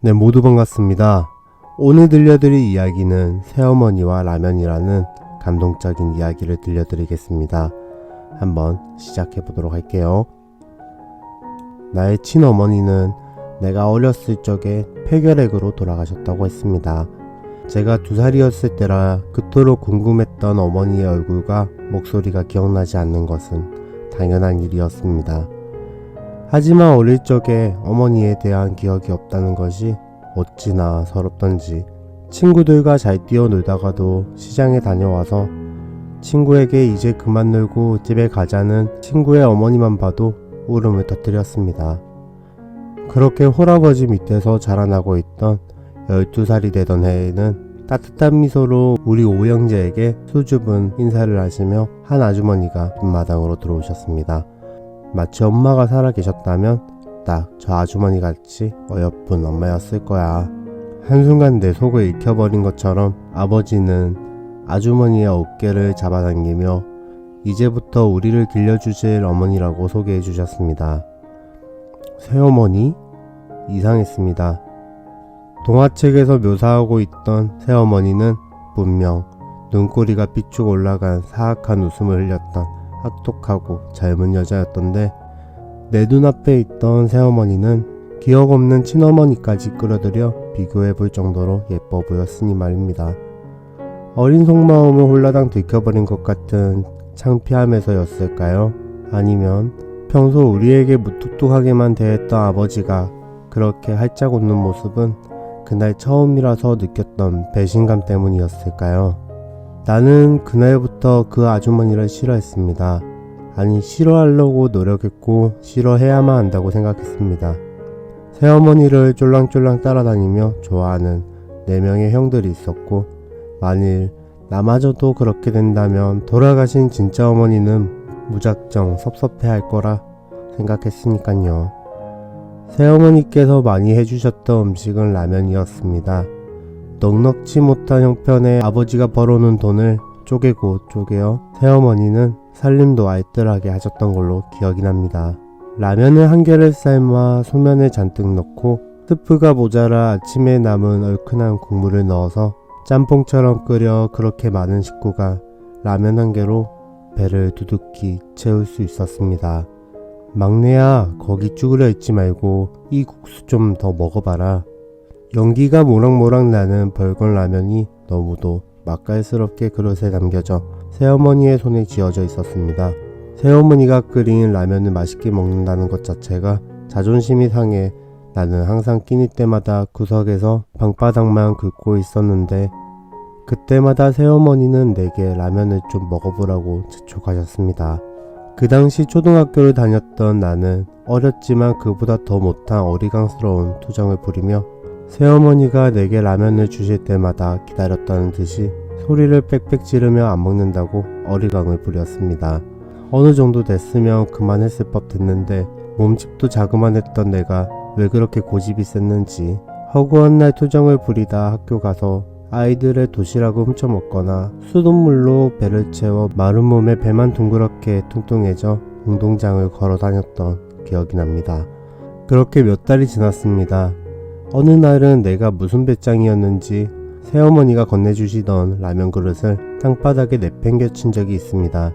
네, 모두 반갑습니다. 오늘 들려드릴 이야기는 새어머니와 라면이라는 감동적인 이야기를 들려드리겠습니다. 한번 시작해보도록 할게요. 나의 친어머니는 내가 어렸을 적에 폐결핵으로 돌아가셨다고 했습니다. 제가 2살이었을 때라 그토록 궁금했던 어머니의 얼굴과 목소리가 기억나지 않는 것은 당연한 일이었습니다. 하지만 어릴 적에 어머니에 대한 기억이 없다는 것이 어찌나 서럽던지 친구들과 잘 뛰어놀다가도 시장에 다녀와서 친구에게 이제 그만 놀고 집에 가자는 친구의 어머니만 봐도 울음을 터뜨렸습니다. 그렇게 홀아버지 밑에서 자라나고 있던 12살이 되던 해에는 따뜻한 미소로 우리 오형제에게 수줍은 인사를 하시며 한 아주머니가 뒷마당으로 들어오셨습니다. 마치 엄마가 살아계셨다면 딱 저 아주머니 같이 어여쁜 엄마였을 거야. 한순간 내 속을 읽혀버린 것처럼 아버지는 아주머니의 어깨를 잡아당기며 이제부터 우리를 길러주실 어머니라고 소개해 주셨습니다. 새어머니? 이상했습니다. 동화책에서 묘사하고 있던 새어머니는 분명 눈꼬리가 삐쭉 올라간 사악한 웃음을 흘렸던 악독하고 젊은 여자였던데 내 눈앞에 있던 새어머니는 기억 없는 친어머니까지 끌어들여 비교해볼 정도로 예뻐 보였으니 말입니다. 어린 속마음을 홀라당 들켜버린 것 같은 창피함에서였을까요? 아니면 평소 우리에게 무뚝뚝하게만 대했던 아버지가 그렇게 활짝 웃는 모습은 그날 처음이라서 느꼈던 배신감 때문이었을까요? 나는 그날부터 그 아주머니를 싫어했습니다. 아니, 싫어하려고 노력했고 싫어해야만 한다고 생각했습니다. 새어머니를 쫄랑쫄랑 따라다니며 좋아하는 4명의 형들이 있었고 만일 나마저도 그렇게 된다면 돌아가신 진짜 어머니는 무작정 섭섭해할 거라 생각했으니깐요. 새어머니께서 많이 해주셨던 음식은 라면이었습니다. 넉넉지 못한 형편에 아버지가 벌어놓은 돈을 쪼개고 쪼개어 새어머니는 살림도 알뜰하게 하셨던 걸로 기억이 납니다. 라면을 한 개를 삶아 소면을 잔뜩 넣고 스프가 모자라 아침에 남은 얼큰한 국물을 넣어서 짬뽕처럼 끓여 그렇게 많은 식구가 라면 한 개로 배를 두둑히 채울 수 있었습니다. 막내야, 거기 쭈그려 있지 말고 이 국수 좀 더 먹어봐라. 연기가 모락모락 나는 벌건 라면이 너무도 맛깔스럽게 그릇에 담겨져 새어머니의 손에 쥐어져 있었습니다. 새어머니가 끓인 라면을 맛있게 먹는다는 것 자체가 자존심이 상해 나는 항상 끼니 때마다 구석에서 방바닥만 긁고 있었는데 그때마다 새어머니는 내게 라면을 좀 먹어보라고 재촉하셨습니다. 그 당시 초등학교를 다녔던 나는 어렸지만 그보다 더 못한 어리광스러운 투정을 부리며 새어머니가 내게 라면을 주실 때마다 기다렸다는 듯이 소리를 빽빽 지르며 안 먹는다고 어리광을 부렸습니다. 어느 정도 됐으면 그만했을 법 됐는데 몸집도 자그만했던 내가 왜 그렇게 고집이 셌는지 허구한 날 투정을 부리다 학교 가서 아이들의 도시락을 훔쳐먹거나 수돗물로 배를 채워 마른 몸에 배만 둥그렇게 뚱뚱해져 운동장을 걸어 다녔던 기억이 납니다. 그렇게 몇 달이 지났습니다. 어느 날은 내가 무슨 배짱이었는지 새어머니가 건네주시던 라면 그릇을 땅바닥에 내팽개친 적이 있습니다.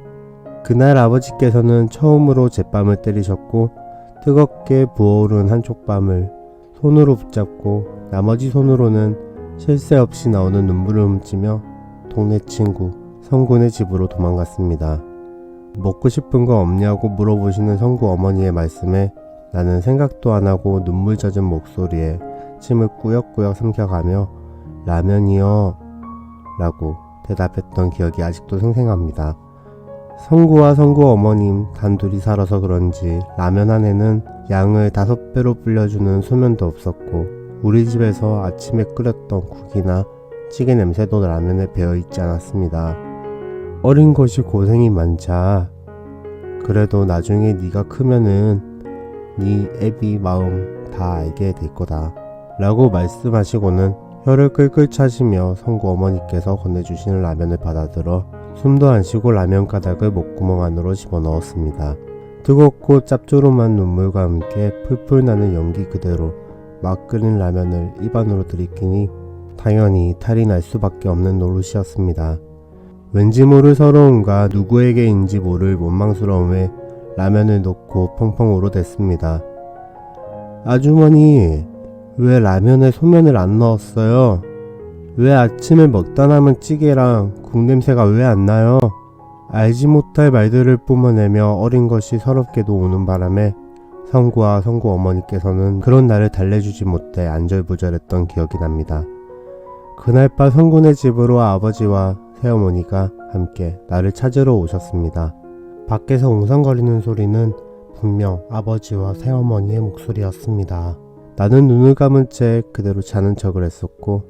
그날 아버지께서는 처음으로 제뺨을 때리셨고 뜨겁게 부어오른 한쪽 뺨을 손으로 붙잡고 나머지 손으로는 쉴 새 없이 나오는 눈물을 훔치며 동네 친구 성군의 집으로 도망갔습니다. 먹고 싶은 거 없냐고 물어보시는 성구 어머니의 말씀에 나는 생각도 안 하고 눈물 젖은 목소리에 침을 꾸역꾸역 삼켜가며 라면이요 라고 대답했던 기억이 아직도 생생합니다. 성구와 성구 어머님 단둘이 살아서 그런지 라면 안에는 양을 5배로 불려주는 소면도 없었고 우리 집에서 아침에 끓였던 국이나 찌개 냄새도 라면에 배어있지 않았습니다. 어린 것이 고생이 많자. 그래도 나중에 네가 크면은 네 애비 마음 다 알게 될 거다 라고 말씀하시고는 혀를 끌끌 차시며 성구 어머니께서 건네주시는 라면을 받아들어 숨도 안 쉬고 라면 가닥을 목구멍 안으로 집어넣었습니다. 뜨겁고 짭조름한 눈물과 함께 풀풀 나는 연기 그대로 막 끓인 라면을 입안으로 들이키니 당연히 탈이 날 수밖에 없는 노릇이었습니다. 왠지 모를 서러움과 누구에게인지 모를 원망스러움에 라면을 넣고 펑펑 울어댔습니다. 아주머니, 왜 라면에 소면을 안 넣었어요? 왜 아침에 먹다 남은 찌개랑 국 냄새가 왜 안 나요? 알지 못할 말들을 뿜어내며 어린 것이 서럽게도 우는 바람에 성구와 성구 어머니께서는 그런 나를 달래주지 못해 안절부절했던 기억이 납니다. 그날 밤 성군의 집으로 아버지와 새어머니가 함께 나를 찾으러 오셨습니다. 밖에서 웅성거리는 소리는 분명 아버지와 새어머니의 목소리였습니다. 나는 눈을 감은 채 그대로 자는 척을 했었고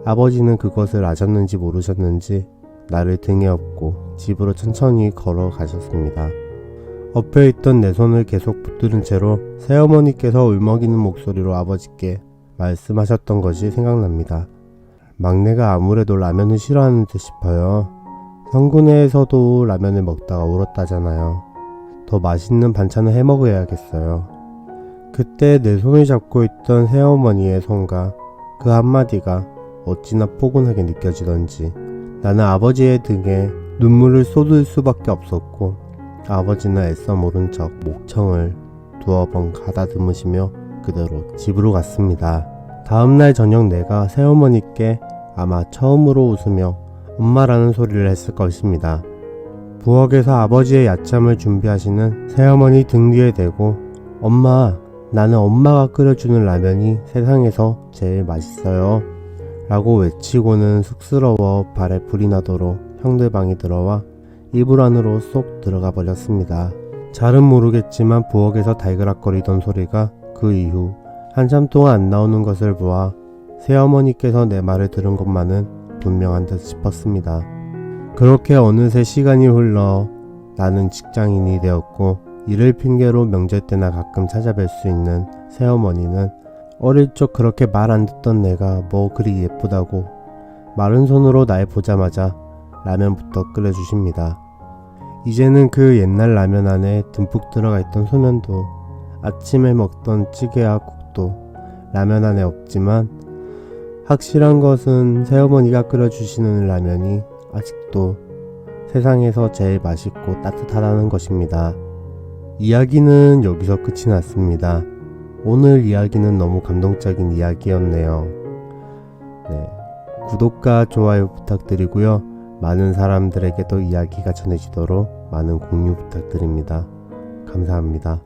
아버지는 그것을 아셨는지 모르셨는지 나를 등에 업고 집으로 천천히 걸어가셨습니다. 엎혀있던 내 손을 계속 붙드는 채로 새어머니께서 울먹이는 목소리로 아버지께 말씀하셨던 것이 생각납니다. 막내가 아무래도 라면을 싫어하는 듯 싶어요. 성군에서도 라면을 먹다가 울었다잖아요. 더 맛있는 반찬을 해먹어야겠어요. 그때 내 손을 잡고 있던 새어머니의 손과 그 한마디가 어찌나 포근하게 느껴지던지 나는 아버지의 등에 눈물을 쏟을 수밖에 없었고 아버지는 애써 모른 척 목청을 두어 번 가다듬으시며 그대로 집으로 갔습니다. 다음날 저녁 내가 새어머니께 아마 처음으로 웃으며 엄마라는 소리를 했을 것입니다. 부엌에서 아버지의 야참을 준비하시는 새어머니 등 뒤에 대고 엄마, 나는 엄마가 끓여주는 라면이 세상에서 제일 맛있어요 라고 외치고는 쑥스러워 발에 불이 나도록 형들 방에 들어와 이불 안으로 쏙 들어가 버렸습니다. 잘은 모르겠지만 부엌에서 달그락거리던 소리가 그 이후 한참 동안 안 나오는 것을 보아 새어머니께서 내 말을 들은 것만은 분명한 듯 싶었습니다. 그렇게 어느새 시간이 흘러 나는 직장인이 되었고 일을 핑계로 명절 때나 가끔 찾아뵐 수 있는 새어머니는 어릴 적 그렇게 말 안 듣던 내가 뭐 그리 예쁘다고 마른 손으로 날 보자마자 라면부터 끓여주십니다. 이제는 그 옛날 라면 안에 듬뿍 들어가 있던 소면도 아침에 먹던 찌개와 국도 라면 안에 없지만 확실한 것은 새어머니가 끓여주시는 라면이 아직도 세상에서 제일 맛있고 따뜻하다는 것입니다. 이야기는 여기서 끝이 났습니다. 오늘 이야기는 너무 감동적인 이야기였네요. 네, 구독과 좋아요 부탁드리고요. 많은 사람들에게도 이야기가 전해지도록 많은 공유 부탁드립니다. 감사합니다.